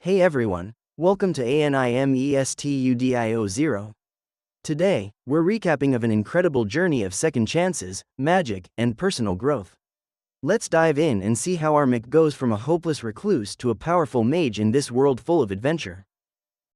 Hey everyone, welcome to ANIMESTUDIO0. Today, we're recapping of an incredible journey of second chances, magic, and personal growth. Let's dive in and see how our Mick goes from a hopeless recluse to a powerful mage in this world full of adventure.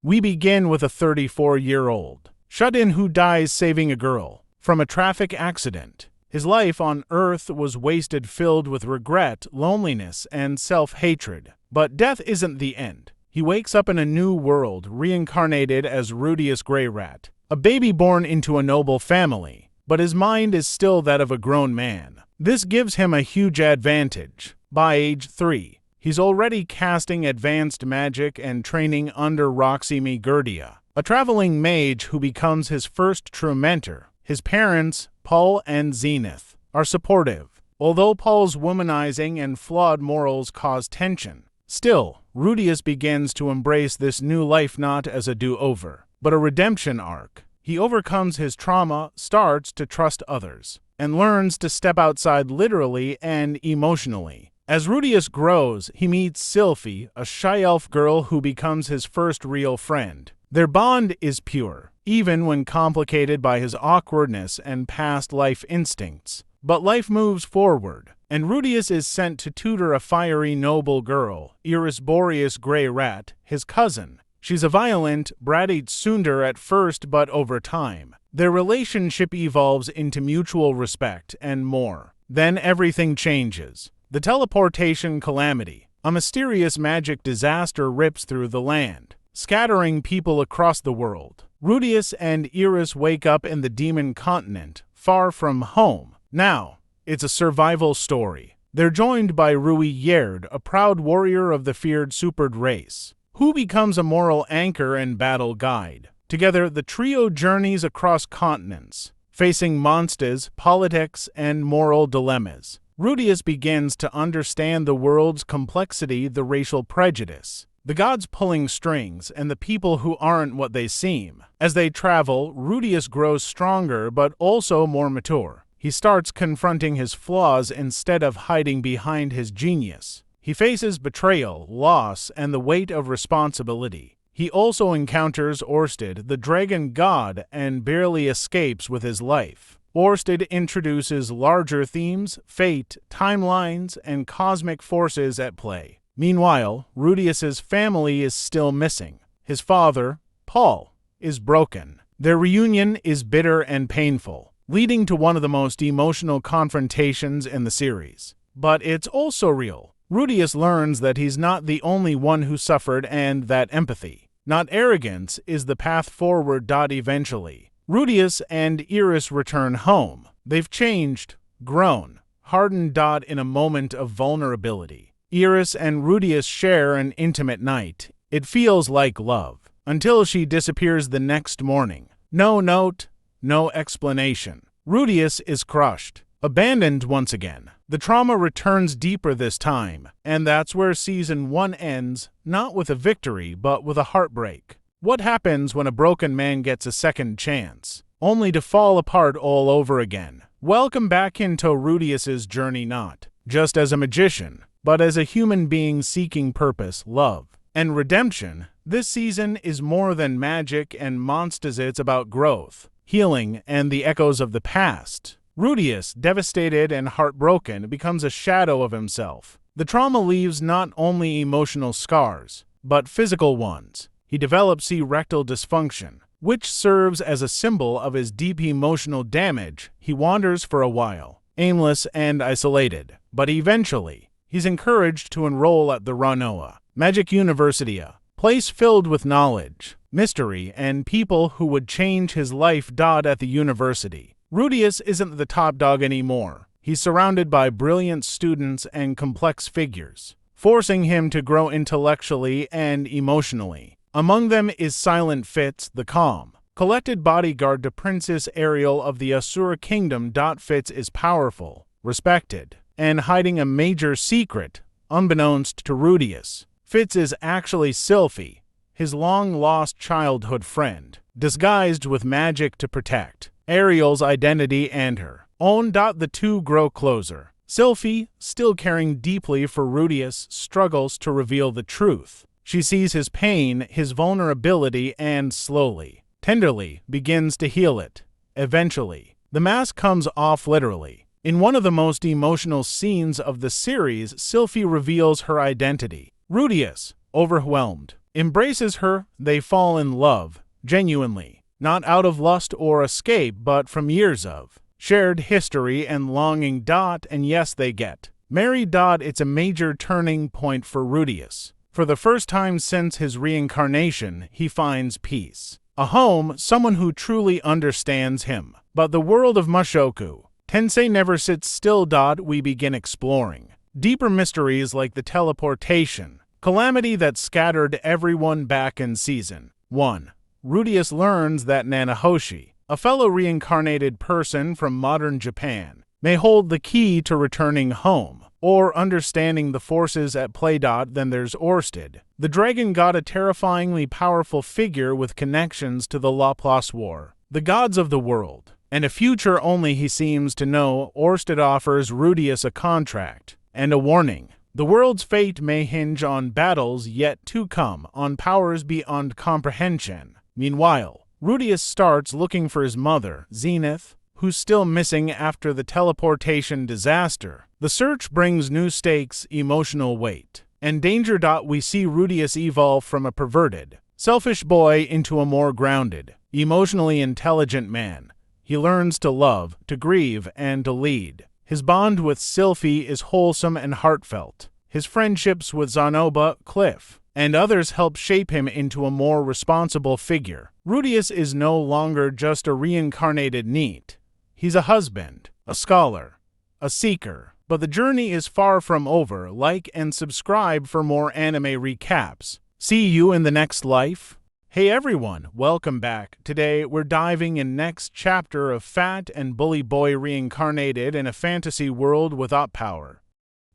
We begin with a 34-year-old shut-in who dies saving a girl from a traffic accident. His life on Earth was wasted, filled with regret, loneliness, and self-hatred. But death isn't the end. He wakes up in a new world, reincarnated as Rudius Greyrat, a baby born into a noble family, but his mind is still that of a grown man. This gives him a huge advantage. By age 3, he's already casting advanced magic and training under Roxy Migurdia, a traveling mage who becomes his first true mentor. His parents, Paul and Zenith, are supportive, although Paul's womanizing and flawed morals cause tension. Still, Rudius begins to embrace this new life not as a do-over, but a redemption arc. He overcomes his trauma, starts to trust others, and learns to step outside literally and emotionally. As Rudius grows, he meets Sylphie, a shy elf girl who becomes his first real friend. Their bond is pure, even when complicated by his awkwardness and past life instincts. But life moves forward, and Rudius is sent to tutor a fiery noble girl, Iris Boreas Greyrat, his cousin. She's a violent, bratty tsundere at first, but over time, their relationship evolves into mutual respect and more. Then everything changes. The teleportation calamity, a mysterious magic disaster, rips through the land, scattering people across the world. Rudius and Iris wake up in the demon continent, far from home. Now, it's a survival story. They're joined by Rui Yerd, a proud warrior of the feared supered race, who becomes a moral anchor and battle guide. Together, the trio journeys across continents, facing monsters, politics, and moral dilemmas. Rudius begins to understand the world's complexity, the racial prejudice, the gods pulling strings, and the people who aren't what they seem. As they travel, Rudius grows stronger but also more mature. He starts confronting his flaws instead of hiding behind his genius. He faces betrayal, loss, and the weight of responsibility. He also encounters Orsted, the dragon god, and barely escapes with his life. Orsted introduces larger themes, fate, timelines, and cosmic forces at play. Meanwhile, Rudius's family is still missing. His father, Paul, is broken. Their reunion is bitter and painful, leading to one of the most emotional confrontations in the series. But it's also real. Rudius learns that he's not the only one who suffered and that empathy, not arrogance, is the path forward. Eventually, Rudius and Iris return home. They've changed, grown, hardened. In a moment of vulnerability, Iris and Rudius share an intimate night. It feels like love, until she disappears the next morning. No note, no explanation. Rudius is crushed, abandoned once again. The trauma returns deeper this time, and that's where Season 1 ends, not with a victory, but with a heartbreak. What happens when a broken man gets a second chance, only to fall apart all over again? Welcome back into Rudius's journey, not just as a magician, but as a human being seeking purpose, love, and redemption. This season is more than magic and monsters. It's about growth, healing, and the echoes of the past. Rudius, devastated and heartbroken, becomes a shadow of himself. The trauma leaves not only emotional scars, but physical ones. He develops erectile dysfunction, which serves as a symbol of his deep emotional damage. He wanders for a while, aimless and isolated, but eventually, he's encouraged to enroll at the Ranoa Magic University, a place filled with knowledge, mystery, and people who would change his life. At the university, Rudius isn't the top dog anymore. He's surrounded by brilliant students and complex figures, forcing him to grow intellectually and emotionally. Among them is Silent Fitz, the calm, collected bodyguard to Princess Ariel of the Asura kingdom. Fitz is powerful, respected, and hiding a major secret, unbeknownst to Rudius. Fitz is actually Sylphie, his long-lost childhood friend, disguised with magic to protect Ariel's identity and her own. The two grow closer. Sylphie, still caring deeply for Rudius, struggles to reveal the truth. She sees his pain, his vulnerability, and slowly, tenderly, begins to heal it. Eventually, the mask comes off literally. In one of the most emotional scenes of the series, Sylphie reveals her identity. Rudius, overwhelmed, embraces her. They fall in love, genuinely, not out of lust or escape, but from years of shared history and longing. And yes, they get married. It's a major turning point for Rudius. For the first time since his reincarnation, he finds peace, a home, someone who truly understands him. But the world of Mushoku Tensei never sits still. We begin exploring deeper mysteries like the teleportation calamity that scattered everyone back in Season 1. Rudius learns that Nanahoshi, a fellow reincarnated person from modern Japan, may hold the key to returning home, or understanding the forces at play. Then there's Orsted, the dragon god, a terrifyingly powerful figure with connections to the Laplace War, the gods of the world, and a future only he seems to know. Orsted offers Rudius a contract and a warning. The world's fate may hinge on battles yet to come, on powers beyond comprehension. Meanwhile, Rudius starts looking for his mother, Zenith, who's still missing after the teleportation disaster. The search brings new stakes, emotional weight, and danger. We see Rudius evolve from a perverted, selfish boy into a more grounded, emotionally intelligent man. He learns to love, to grieve, and to lead. His bond with Sylphie is wholesome and heartfelt. His friendships with Zanoba, Cliff, and others help shape him into a more responsible figure. Rudius is no longer just a reincarnated NEET. He's a husband, a scholar, a seeker. But the journey is far from over. Like and subscribe for more anime recaps. See you in the next life. Hey everyone, welcome back. Today we're diving in next chapter of Fat and Bully Boy reincarnated in a fantasy world without power.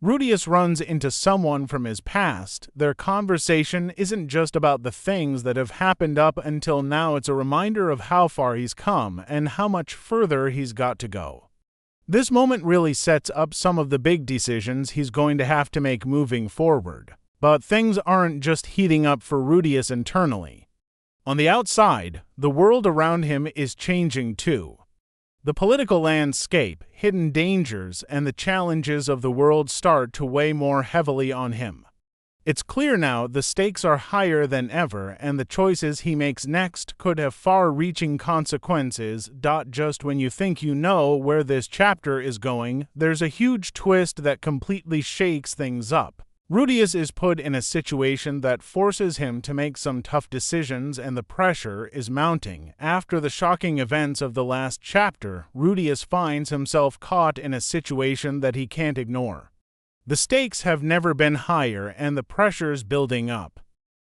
Rudius runs into someone from his past. Their conversation isn't just about the things that have happened up until now, it's a reminder of how far he's come and how much further he's got to go. This moment really sets up some of the big decisions he's going to have to make moving forward. But things aren't just heating up for Rudius internally. On the outside, the world around him is changing too. The political landscape, hidden dangers, and the challenges of the world start to weigh more heavily on him. It's clear now the stakes are higher than ever, and the choices he makes next could have far-reaching consequences. Just when you think you know where this chapter is going, there's a huge twist that completely shakes things up. Rudius is put in a situation that forces him to make some tough decisions, and the pressure is mounting. After the shocking events of the last chapter, Rudius finds himself caught in a situation that he can't ignore. The stakes have never been higher, and the pressure's building up.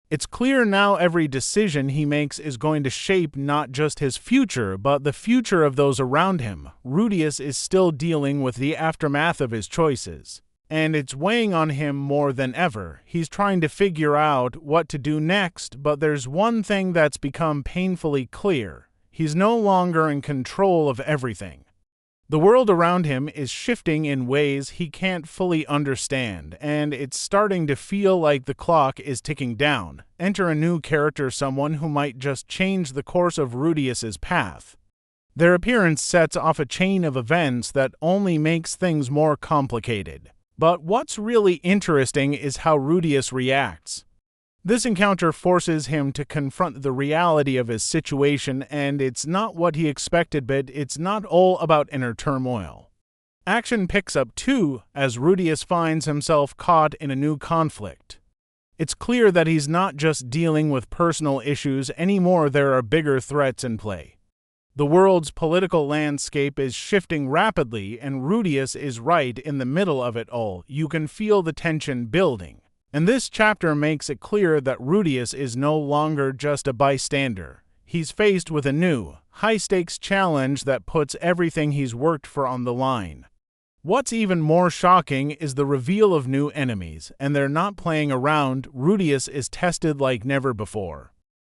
It's clear now every decision he makes is going to shape not just his future, but the future of those around him. Rudius is still dealing with the aftermath of his choices, and it's weighing on him more than ever. He's trying to figure out what to do next, but there's one thing that's become painfully clear. He's no longer in control of everything. The world around him is shifting in ways he can't fully understand, and it's starting to feel like the clock is ticking down. Enter a new character, someone who might just change the course of Rudius's path. Their appearance sets off a chain of events that only makes things more complicated. But what's really interesting is how Rudius reacts. This encounter forces him to confront the reality of his situation, and it's not what he expected, but it's not all about inner turmoil. Action picks up too, as Rudius finds himself caught in a new conflict. It's clear that he's not just dealing with personal issues anymore, there are bigger threats in play. The world's political landscape is shifting rapidly, and Rudius is right in the middle of it all. You can feel the tension building. And this chapter makes it clear that Rudius is no longer just a bystander. He's faced with a new, high-stakes challenge that puts everything he's worked for on the line. What's even more shocking is the reveal of new enemies, and they're not playing around. Rudius is tested like never before.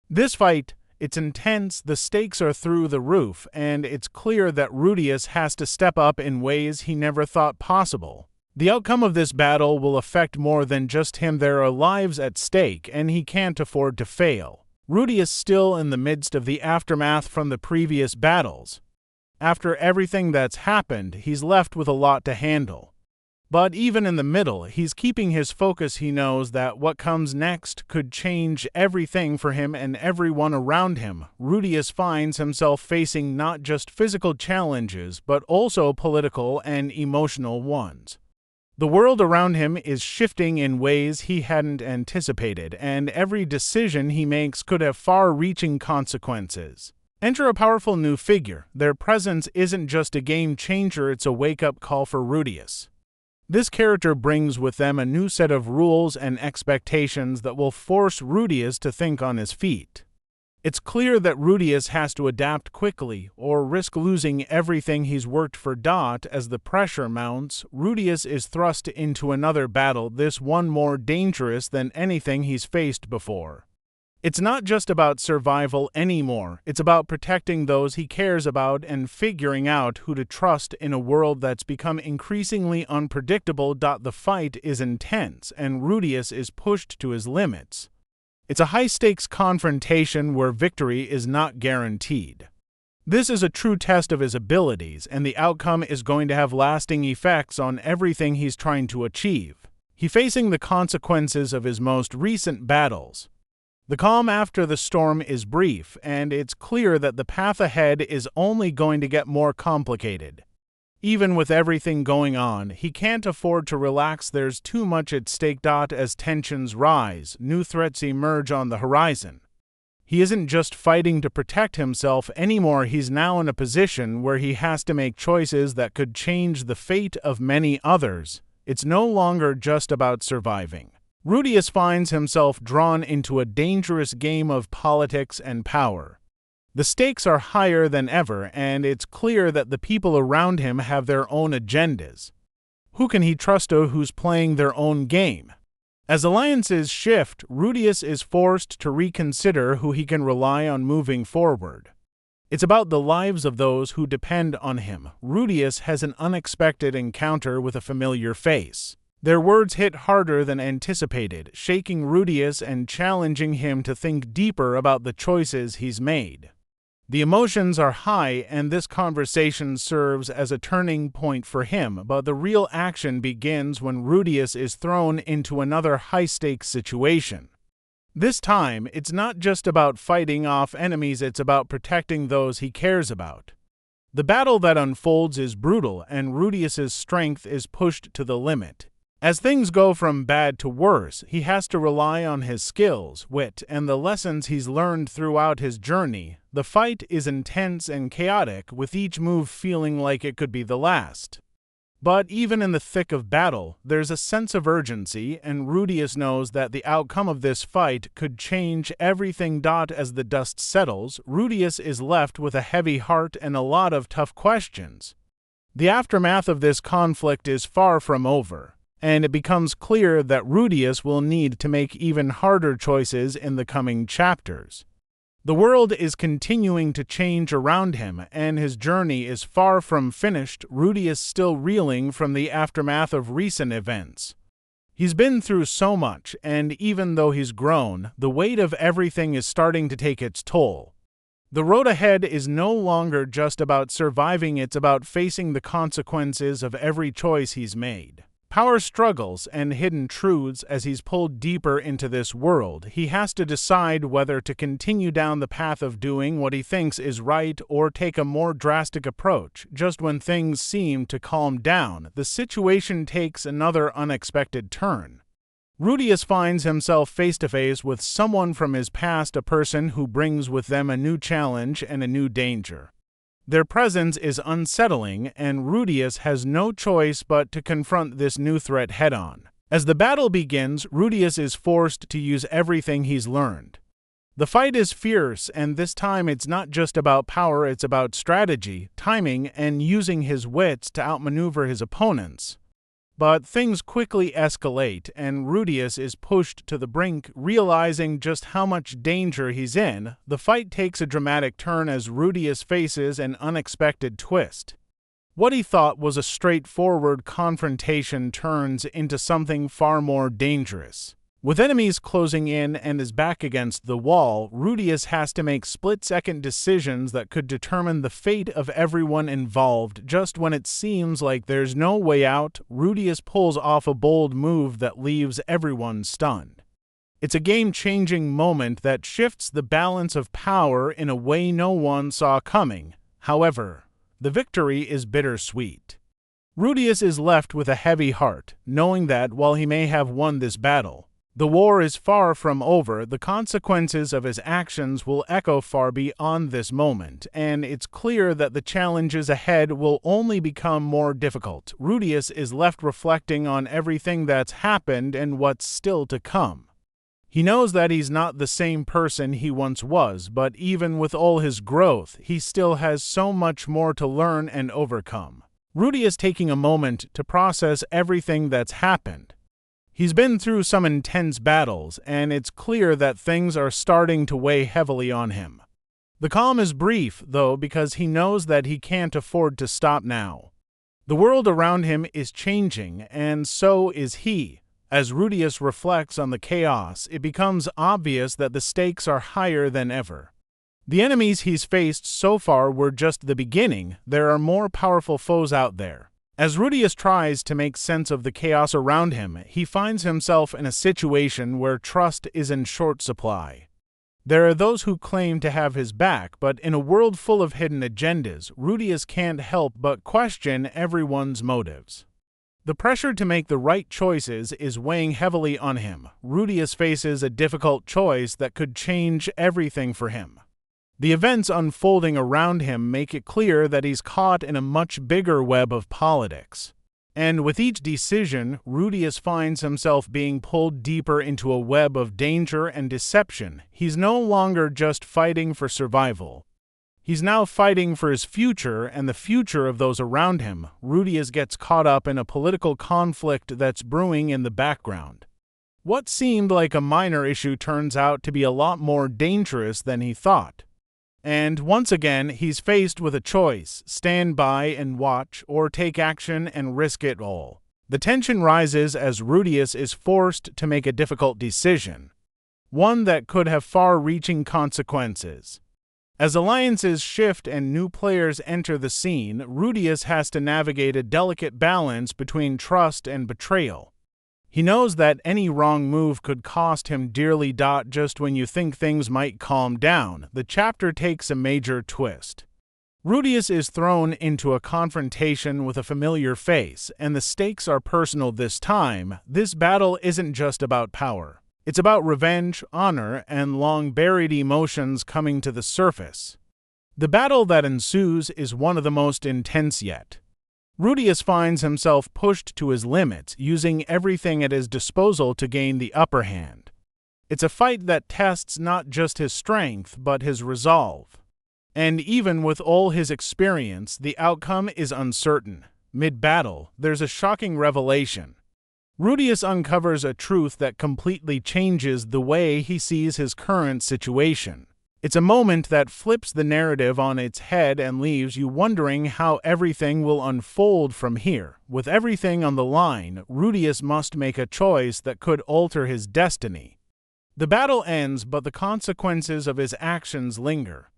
This fight, it's intense, the stakes are through the roof, and it's clear that Rudius has to step up in ways he never thought possible. The outcome of this battle will affect more than just him. There are lives at stake, and he can't afford to fail. Rudy is still in the midst of the aftermath from the previous battles. After everything that's happened, he's left with a lot to handle. But even in the middle, he's keeping his focus. He knows that what comes next could change everything for him and everyone around him. Rudius finds himself facing not just physical challenges, but also political and emotional ones. The world around him is shifting in ways he hadn't anticipated, and every decision he makes could have far-reaching consequences. Enter a powerful new figure. Their presence isn't just a game changer, it's a wake-up call for Rudius. This character brings with them a new set of rules and expectations that will force Rudius to think on his feet. It's clear that Rudius has to adapt quickly or risk losing everything he's worked for. As the pressure mounts, Rudius is thrust into another battle, this one more dangerous than anything he's faced before. It's not just about survival anymore, it's about protecting those he cares about and figuring out who to trust in a world that's become increasingly unpredictable. The fight is intense, and Rudius is pushed to his limits. It's a high-stakes confrontation where victory is not guaranteed. This is a true test of his abilities, and the outcome is going to have lasting effects on everything he's trying to achieve. He's facing the consequences of his most recent battles. The calm after the storm is brief, and it's clear that the path ahead is only going to get more complicated. Even with everything going on, he can't afford to relax. There's too much at stake. As tensions rise, new threats emerge on the horizon. He isn't just fighting to protect himself anymore, he's now in a position where he has to make choices that could change the fate of many others. It's no longer just about surviving. Rudius finds himself drawn into a dangerous game of politics and power. The stakes are higher than ever, and it's clear that the people around him have their own agendas. Who can he trust who's playing their own game? As alliances shift, Rudius is forced to reconsider who he can rely on moving forward. It's about the lives of those who depend on him. Rudius has an unexpected encounter with a familiar face. Their words hit harder than anticipated, shaking Rudius and challenging him to think deeper about the choices he's made. The emotions are high, and this conversation serves as a turning point for him, but the real action begins when Rudius is thrown into another high-stakes situation. This time, it's not just about fighting off enemies, it's about protecting those he cares about. The battle that unfolds is brutal, and Rudius's strength is pushed to the limit. As things go from bad to worse, he has to rely on his skills, wit, and the lessons he's learned throughout his journey. The fight is intense and chaotic, with each move feeling like it could be the last. But even in the thick of battle, there's a sense of urgency, and Rudius knows that the outcome of this fight could change everything. As the dust settles, Rudius is left with a heavy heart and a lot of tough questions. The aftermath of this conflict is far from over, and it becomes clear that Rudius will need to make even harder choices in the coming chapters. The world is continuing to change around him, and his journey is far from finished. Rudius still reeling from the aftermath of recent events. He's been through so much, and even though he's grown, the weight of everything is starting to take its toll. The road ahead is no longer just about surviving, it's about facing the consequences of every choice he's made. Power struggles and hidden truths. As he's pulled deeper into this world, he has to decide whether to continue down the path of doing what he thinks is right or take a more drastic approach. Just when things seem to calm down, the situation takes another unexpected turn. Rudius finds himself face-to-face with someone from his past, a person who brings with them a new challenge and a new danger. Their presence is unsettling, and Rudius has no choice but to confront this new threat head-on. As the battle begins, Rudius is forced to use everything he's learned. The fight is fierce, and this time it's not just about power, it's about strategy, timing, and using his wits to outmaneuver his opponents. But things quickly escalate, and Rudius is pushed to the brink. Realizing just how much danger he's in, the fight takes a dramatic turn as Rudius faces an unexpected twist. What he thought was a straightforward confrontation turns into something far more dangerous. With enemies closing in and his back against the wall, Rudius has to make split-second decisions that could determine the fate of everyone involved. Just when it seems like there's no way out, Rudius pulls off a bold move that leaves everyone stunned. It's a game-changing moment that shifts the balance of power in a way no one saw coming. However, the victory is bittersweet. Rudius is left with a heavy heart, knowing that while he may have won this battle, the war is far from over. The consequences of his actions will echo far beyond this moment, and it's clear that the challenges ahead will only become more difficult. Rudius is left reflecting on everything that's happened and what's still to come. He knows that he's not the same person he once was, but even with all his growth, he still has so much more to learn and overcome. Rudius taking a moment to process everything that's happened. He's been through some intense battles, and it's clear that things are starting to weigh heavily on him. The calm is brief, though, because he knows that he can't afford to stop now. The world around him is changing, and so is he. As Rudius reflects on the chaos, it becomes obvious that the stakes are higher than ever. The enemies he's faced so far were just the beginning. There are more powerful foes out there. As Rudius tries to make sense of the chaos around him, he finds himself in a situation where trust is in short supply. There are those who claim to have his back, but in a world full of hidden agendas, Rudius can't help but question everyone's motives. The pressure to make the right choices is weighing heavily on him. Rudius faces a difficult choice that could change everything for him. The events unfolding around him make it clear that he's caught in a much bigger web of politics. And with each decision, Rudius finds himself being pulled deeper into a web of danger and deception. He's no longer just fighting for survival. He's now fighting for his future and the future of those around him. Rudius gets caught up in a political conflict that's brewing in the background. What seemed like a minor issue turns out to be a lot more dangerous than he thought. And once again, he's faced with a choice: stand by and watch, or take action and risk it all. The tension rises as Rudius is forced to make a difficult decision, one that could have far-reaching consequences. As alliances shift and new players enter the scene, Rudius has to navigate a delicate balance between trust and betrayal. He knows that any wrong move could cost him dearly. Just when you think things might calm down, the chapter takes a major twist. Rudius is thrown into a confrontation with a familiar face, and the stakes are personal this time. This battle isn't just about power. It's about revenge, honor, and long-buried emotions coming to the surface. The battle that ensues is one of the most intense yet. Rudius finds himself pushed to his limits, using everything at his disposal to gain the upper hand. It's a fight that tests not just his strength, but his resolve. And even with all his experience, the outcome is uncertain. Mid-battle, there's a shocking revelation. Rudius uncovers a truth that completely changes the way he sees his current situation. It's a moment that flips the narrative on its head and leaves you wondering how everything will unfold from here. With everything on the line, Rudius must make a choice that could alter his destiny. The battle ends, but the consequences of his actions linger.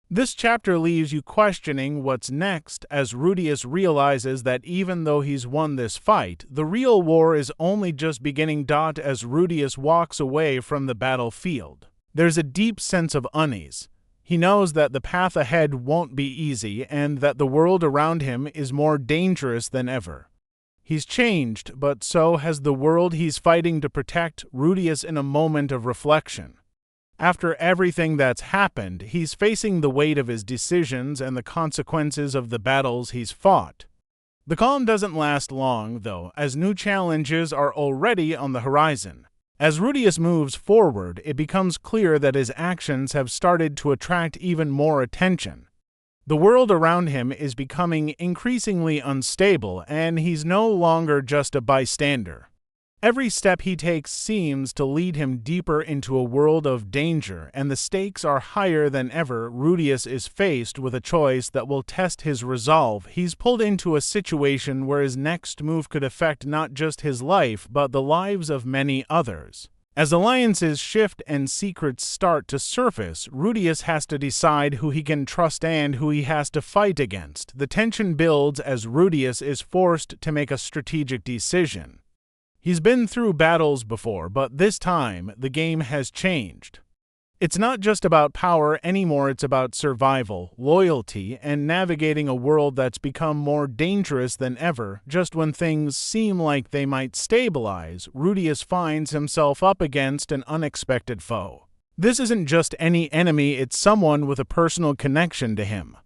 This chapter leaves you questioning what's next as Rudius realizes that even though he's won this fight, the real war is only just beginning. As Rudius walks away from the battlefield, there's a deep sense of unease. He knows that the path ahead won't be easy and that the world around him is more dangerous than ever. He's changed, but so has the world he's fighting to protect. Rudius in a moment of reflection. After everything that's happened, he's facing the weight of his decisions and the consequences of the battles he's fought. The calm doesn't last long, though, as new challenges are already on the horizon. As Rudius moves forward, it becomes clear that his actions have started to attract even more attention. The world around him is becoming increasingly unstable, and he's no longer just a bystander. Every step he takes seems to lead him deeper into a world of danger, and the stakes are higher than ever. Rudius is faced with a choice that will test his resolve. He's pulled into a situation where his next move could affect not just his life, but the lives of many others. As alliances shift and secrets start to surface, Rudius has to decide who he can trust and who he has to fight against. The tension builds as Rudius is forced to make a strategic decision. He's been through battles before, but this time the game has changed. It's not just about power anymore, it's about survival, loyalty, and navigating a world that's become more dangerous than ever. Just when things seem like they might stabilize, Rudius finds himself up against an unexpected foe. This isn't just any enemy, it's someone with a personal connection to him.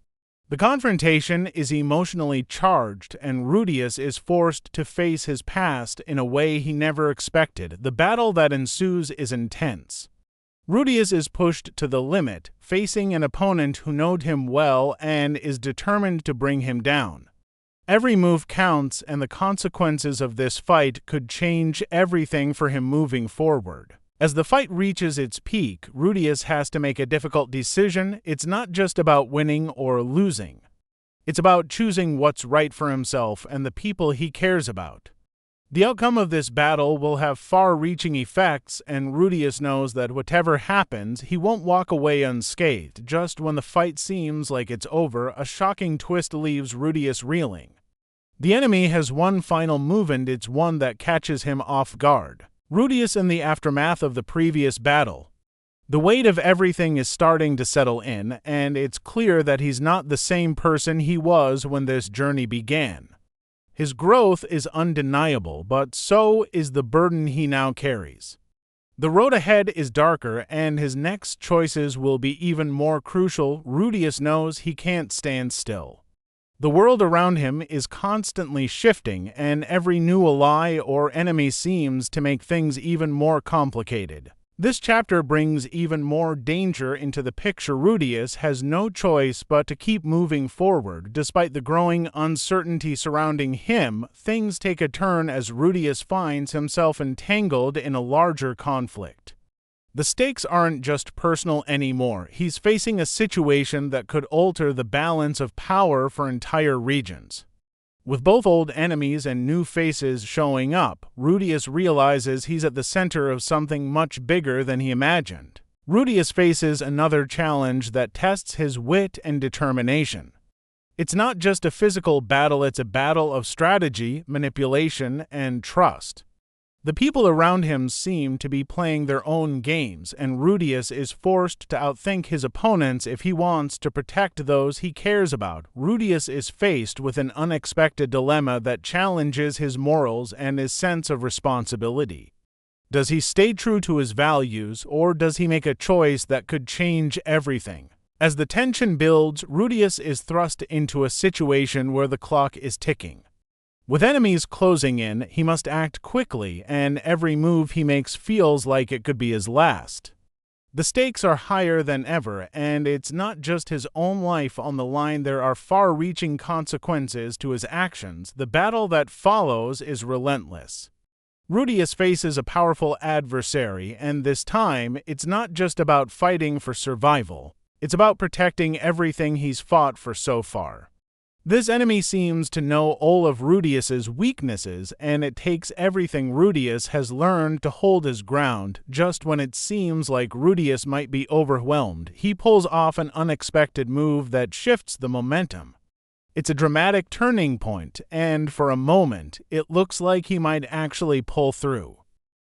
The confrontation is emotionally charged, and Rudius is forced to face his past in a way he never expected. The battle that ensues is intense. Rudius is pushed to the limit, facing an opponent who knows him well and is determined to bring him down. Every move counts, and the consequences of this fight could change everything for him moving forward. As the fight reaches its peak, Rudius has to make a difficult decision. It's not just about winning or losing. It's about choosing what's right for himself and the people he cares about. The outcome of this battle will have far-reaching effects, and Rudius knows that whatever happens, he won't walk away unscathed. Just when the fight seems like it's over, a shocking twist leaves Rudius reeling. The enemy has one final move, and it's one that catches him off guard. Rudius in the aftermath of the previous battle. The weight of everything is starting to settle in, and it's clear that he's not the same person he was when this journey began. His growth is undeniable, but so is the burden he now carries. The road ahead is darker, and his next choices will be even more crucial. Rudius knows he can't stand still. The world around him is constantly shifting, and every new ally or enemy seems to make things even more complicated. This chapter brings even more danger into the picture. Rudius has no choice but to keep moving forward. Despite the growing uncertainty surrounding him, things take a turn as Rudius finds himself entangled in a larger conflict. The stakes aren't just personal anymore. He's facing a situation that could alter the balance of power for entire regions. With both old enemies and new faces showing up, Rudius realizes he's at the center of something much bigger than he imagined. Rudius faces another challenge that tests his wit and determination. It's not just a physical battle, it's a battle of strategy, manipulation, and trust. The people around him seem to be playing their own games, and Rudius is forced to outthink his opponents if he wants to protect those he cares about. Rudius is faced with an unexpected dilemma that challenges his morals and his sense of responsibility. Does he stay true to his values, or does he make a choice that could change everything? As the tension builds, Rudius is thrust into a situation where the clock is ticking. With enemies closing in, he must act quickly, and every move he makes feels like it could be his last. The stakes are higher than ever, and it's not just his own life on the line. There are far-reaching consequences to his actions. The battle that follows is relentless. Rudius faces a powerful adversary, and this time, it's not just about fighting for survival. It's about protecting everything he's fought for so far. This enemy seems to know all of Rudius's weaknesses, and it takes everything Rudius has learned to hold his ground. Just when it seems like Rudius might be overwhelmed, he pulls off an unexpected move that shifts the momentum. It's a dramatic turning point, and for a moment, it looks like he might actually pull through.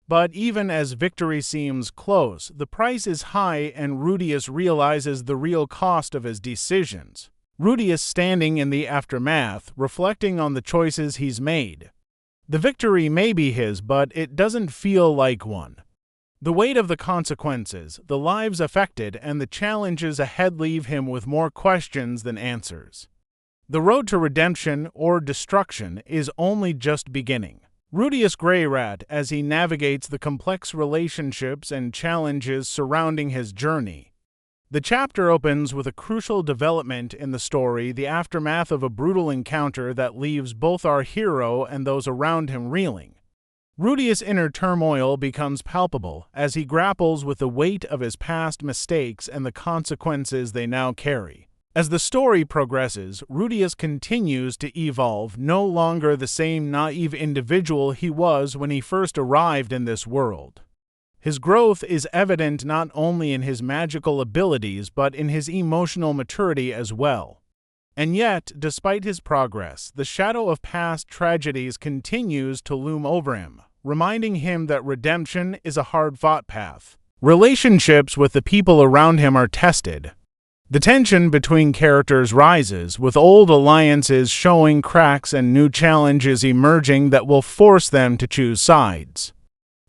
But even as victory seems close, the price is high, and Rudius realizes the real cost of his decisions. Rudius standing in the aftermath, reflecting on the choices he's made. The victory may be his, but it doesn't feel like one. The weight of the consequences, the lives affected, and the challenges ahead leave him with more questions than answers. The road to redemption or destruction is only just beginning. Rudius Greyrat, as he navigates the complex relationships and challenges surrounding his journey. The chapter opens with a crucial development in the story, the aftermath of a brutal encounter that leaves both our hero and those around him reeling. Rudius' inner turmoil becomes palpable as he grapples with the weight of his past mistakes and the consequences they now carry. As the story progresses, Rudius continues to evolve, no longer the same naive individual he was when he first arrived in this world. His growth is evident not only in his magical abilities but in his emotional maturity as well. And yet, despite his progress, the shadow of past tragedies continues to loom over him, reminding him that redemption is a hard-fought path. Relationships with the people around him are tested. The tension between characters rises, with old alliances showing cracks and new challenges emerging that will force them to choose sides.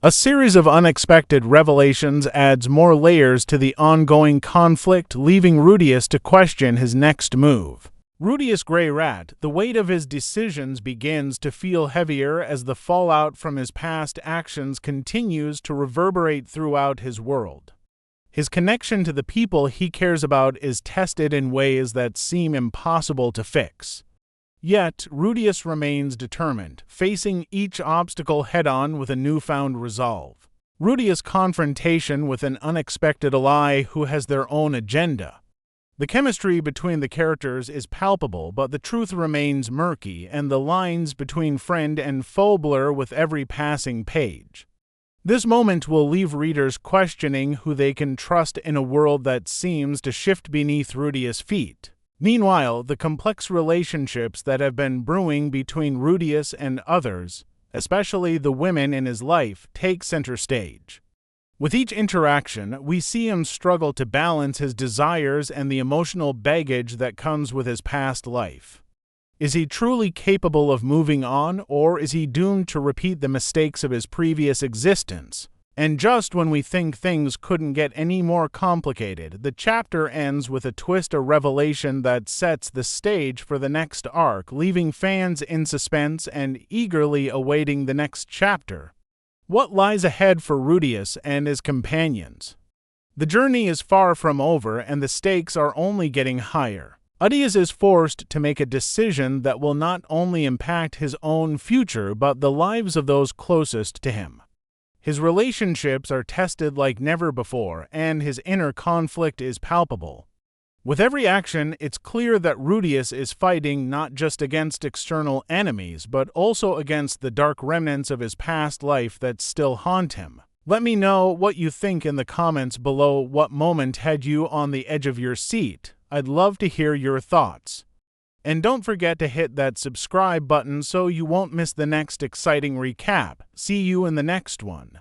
A series of unexpected revelations adds more layers to the ongoing conflict, leaving Rudius to question his next move. Rudius Grey Rat, the weight of his decisions begins to feel heavier as the fallout from his past actions continues to reverberate throughout his world. His connection to the people he cares about is tested in ways that seem impossible to fix. Yet, Rudius remains determined, facing each obstacle head-on with a newfound resolve. Rudius' confrontation with an unexpected ally who has their own agenda. The chemistry between the characters is palpable, but the truth remains murky, and the lines between friend and foe blur with every passing page. This moment will leave readers questioning who they can trust in a world that seems to shift beneath Rudius' feet. Meanwhile, the complex relationships that have been brewing between Rudius and others, especially the women in his life, take center stage. With each interaction, we see him struggle to balance his desires and the emotional baggage that comes with his past life. Is he truly capable of moving on, or is he doomed to repeat the mistakes of his previous existence? And just when we think things couldn't get any more complicated, the chapter ends with a twist or revelation that sets the stage for the next arc, leaving fans in suspense and eagerly awaiting the next chapter. What lies ahead for Rudius and his companions? The journey is far from over, and the stakes are only getting higher. Rudius is forced to make a decision that will not only impact his own future, but the lives of those closest to him. His relationships are tested like never before, and his inner conflict is palpable. With every action, it's clear that Rudius is fighting not just against external enemies, but also against the dark remnants of his past life that still haunt him. Let me know what you think in the comments below. What moment had you on the edge of your seat? I'd love to hear your thoughts. And don't forget to hit that subscribe button so you won't miss the next exciting recap. See you in the next one.